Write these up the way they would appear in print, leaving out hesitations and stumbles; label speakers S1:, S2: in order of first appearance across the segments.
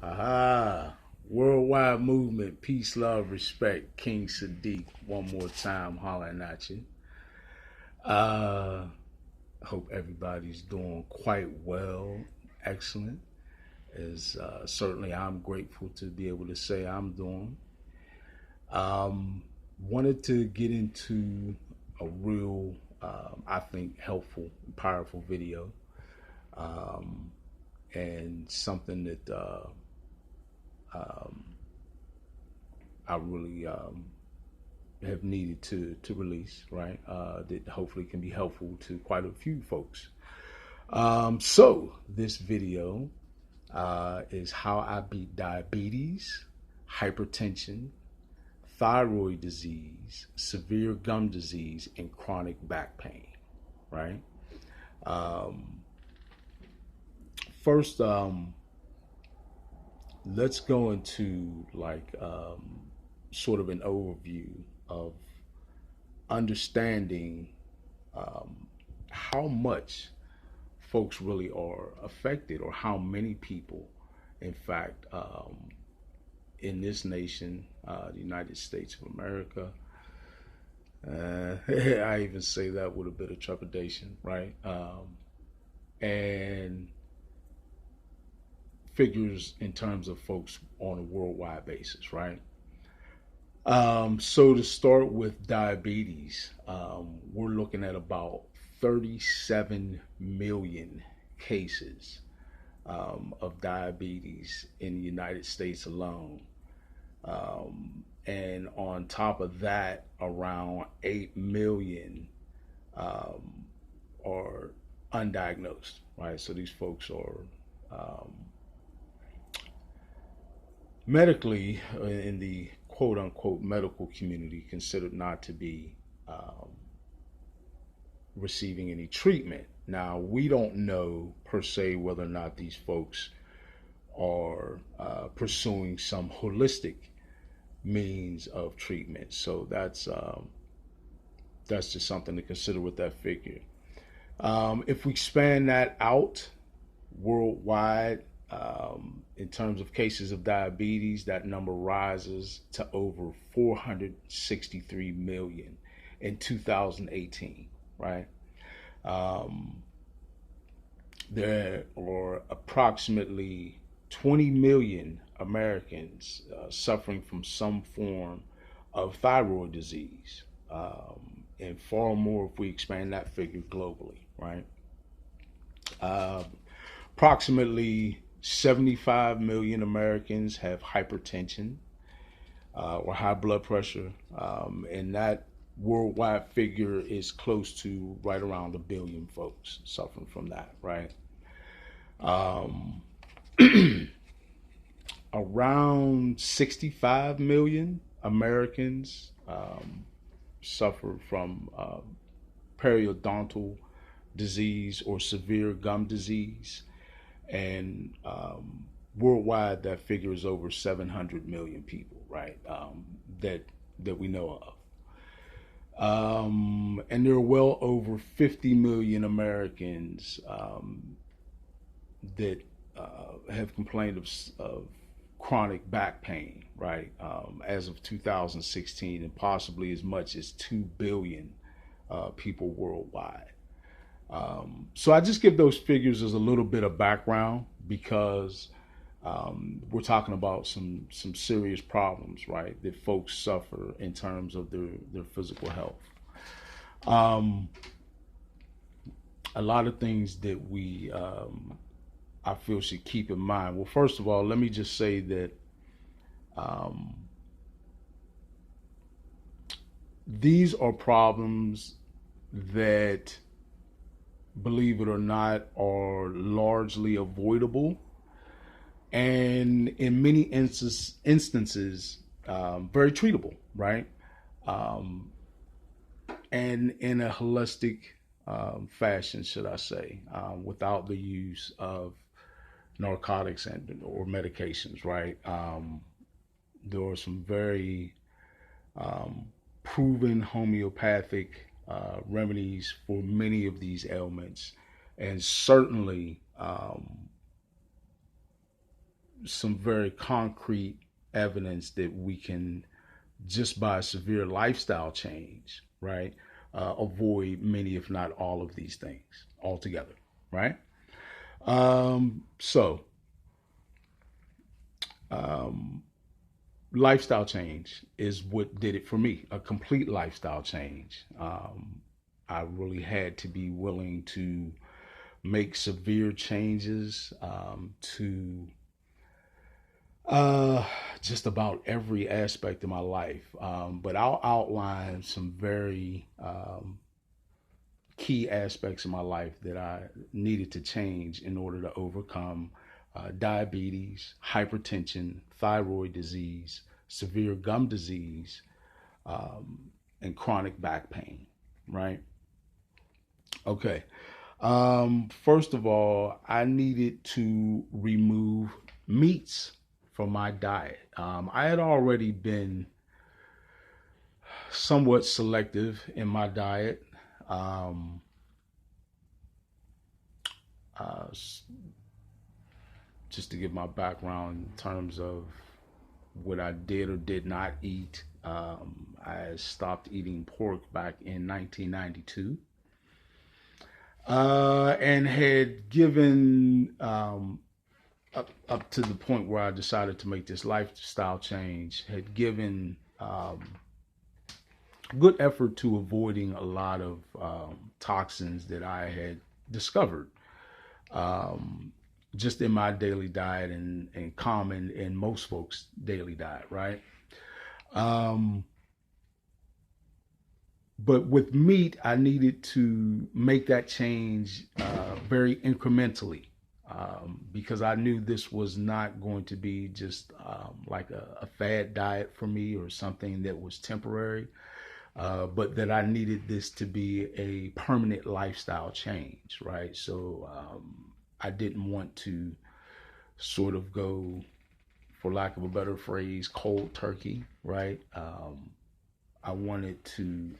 S1: Aha. Worldwide movement, peace, love, respect. King Sadiq, one more time hollering at you. Uh, hope everybody's doing quite well, excellent. As certainly I'm grateful to be able to say I'm doing. Um, Wanted to get into a real, I think, helpful, powerful video, um, and something that um, I really have needed to release, right? That hopefully can be helpful to quite a few folks. So this video is how I beat diabetes, hypertension, thyroid disease, severe gum disease, and chronic back pain, right? Um, First, let's go into sort of an overview of understanding um, how much folks really are affected, or how many people, in fact, in this nation, the United States of America, I even say that with a bit of trepidation, right? And figures in terms of folks on a worldwide basis, right? So to start with diabetes, we're looking at about 37 million cases of diabetes in the United States alone. And on top of that, around 8 million um, are undiagnosed, right? So these folks are um, medically, in the quote unquote medical community, considered not to be um, receiving any treatment. Now, we don't know per se whether or not these folks are pursuing some holistic means of treatment. So that's just something to consider with that figure. If we expand that out worldwide, in terms of cases of diabetes, that number rises to over 463 million in 2018, right? Um, there are approximately 20 million Americans suffering from some form of thyroid disease, and far more if we expand that figure globally, right? Uh, Approximately 75 million Americans have hypertension or high blood pressure, and that worldwide figure is close to right around a billion folks suffering from that, right? Um, Around 65 million Americans suffer from periodontal disease or severe gum disease, and worldwide that figure is over 700 million people, right? That we know of. And there are well over 50 million Americans that have complained of chronic back pain, right? As of 2016, and possibly as much as 2 billion people worldwide. So I just give those figures as a little bit of background because we're talking about some serious problems, right? That folks suffer in terms of their physical health. Um, a lot of things that we I feel should keep in mind. Well, first of all, let me just say that um, these are problems that, believe it or not, are largely avoidable, and in many instances, very treatable, right? Um, and in a holistic fashion, should I say, without the use of narcotics and or medications, right? There are some very um, proven homeopathic remedies for many of these ailments, and certainly some very concrete evidence that we can, just by a severe lifestyle change, right, avoid many, if not all, of these things altogether, right? So, um, lifestyle change is what did it for me. A complete lifestyle change. I really had to be willing to make severe changes to uh, just about every aspect of my life. But I'll outline some very key aspects of my life that I needed to change in order to overcome diabetes, hypertension, thyroid disease, severe gum disease, um, and chronic back pain, right? Okay. First of all, I needed to remove meats from my diet. I had already been somewhat selective in my diet. Um, uh, just to give my background in terms of what I did or did not eat, I stopped eating pork back in 1992. And had given up to the point where I decided to make this lifestyle change, had given good effort to avoiding a lot of toxins that I had discovered um, just in my daily diet and common in most folks' daily diet, right? Um, but with meat, I needed to make that change very incrementally because I knew this was not going to be just like a fad diet for me or something that was temporary, but that I needed this to be a permanent lifestyle change, right? So I didn't want to sort of go, for lack of a better phrase, cold turkey, right? I wanted to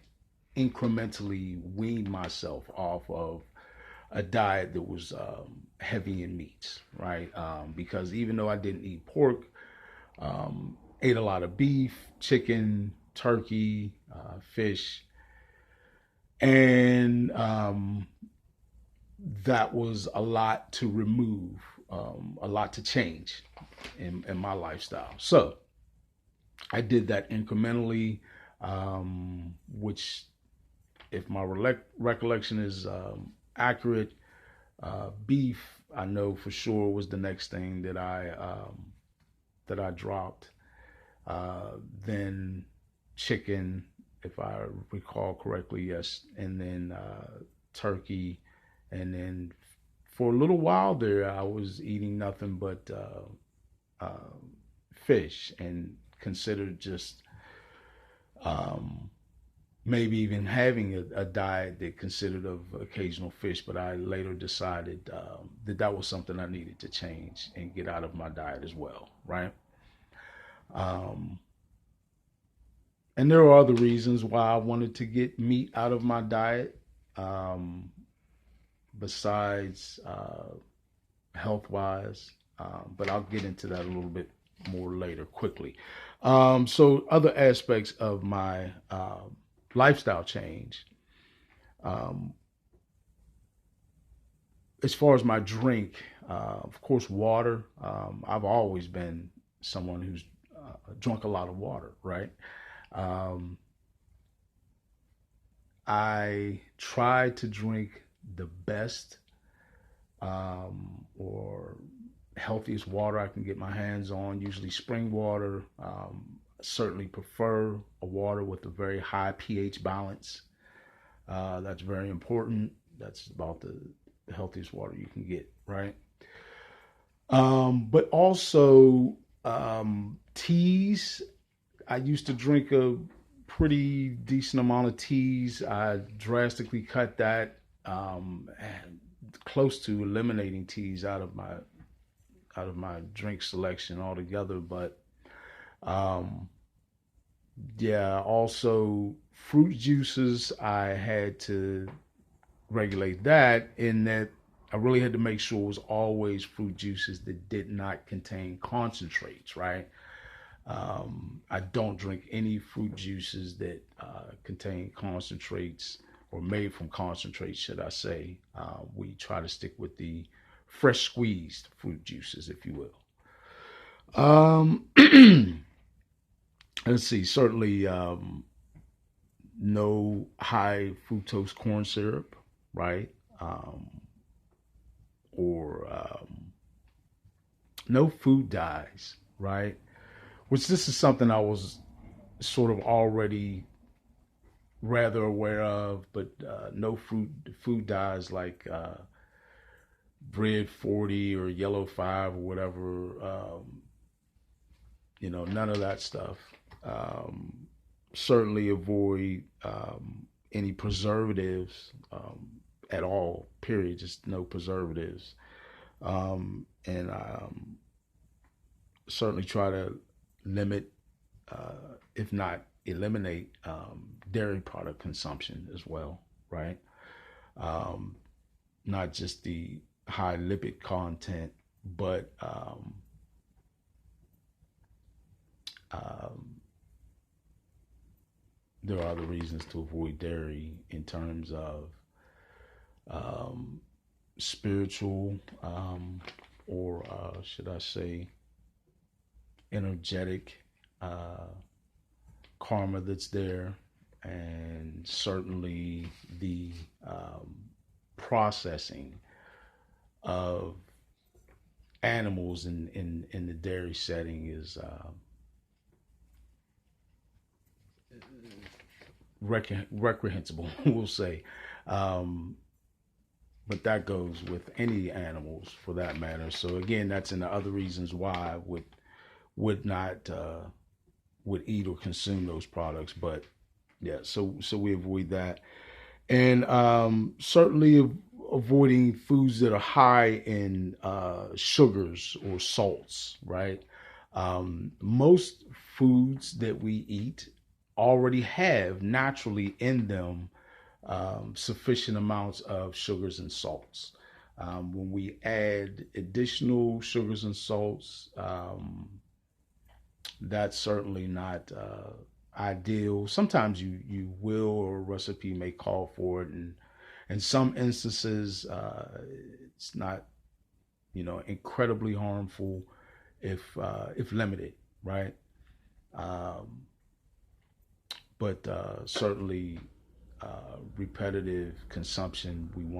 S1: incrementally wean myself off of a diet that was heavy in meats, right? Because even though I didn't eat pork, ate a lot of beef, chicken, turkey, fish, and that was a lot to remove, a lot to change in my lifestyle. So I did that incrementally, which, if my recollection is accurate, beef I know for sure was the next thing that I dropped. Then chicken, if I recall correctly, yes, and then turkey, and then for a little while there, I was eating nothing but fish and considered just um, maybe even having a diet that considered of occasional fish. But I later decided that that was something I needed to change and get out of my diet as well, right? Um, and there are other reasons why I wanted to get meat out of my diet, um, besides health wise. But I'll get into that a little bit more later quickly. So, other aspects of my lifestyle change, um, as far as my drink, of course, water. I've always been someone who's drunk a lot of water, right? Um, I try to drink the best or healthiest water I can get my hands on, usually spring water. Certainly prefer a water with a very high pH balance. That's very important. That's about the healthiest water you can get, right? But also teas. I used to drink a pretty decent amount of teas. I drastically cut that, and close to eliminating teas out of my drink selection altogether. But um, yeah, also fruit juices. I had to regulate that in that. I really had to make sure it was always fruit juices that did not contain concentrates, right? I don't drink any fruit juices that contain concentrates or made from concentrates, should I say. We try to stick with the fresh squeezed fruit juices, if you will. Let's see, certainly no high fructose corn syrup, right? Um, or no food dyes, right? Which this is something I was sort of already rather aware of, but no food dyes like Bread 40 or Yellow 5 or whatever. None of that stuff. Certainly avoid any preservatives at all, period. Just no preservatives. And certainly try to limit, if not eliminate, dairy product consumption as well, right? Um, Not just the high lipid content, but um, there are other reasons to avoid dairy in terms of um, spiritual or should I say energetic uh, karma that's there, and certainly the processing of animals in the dairy setting is reprehensible, we'll say. Um, but that goes with any animals for that matter. So again, that's in the other reasons why I would not would eat or consume those products. But yeah, so we avoid that, and certainly avoiding foods that are high in sugars or salts. Right, most foods that we eat already have naturally in them sufficient amounts of sugars and salts. When we add additional sugars and salts, that's certainly not ideal. Sometimes you will, or a recipe may call for it, and in some instances, it's not incredibly harmful if limited, right? Um, but certainly repetitive consumption we want.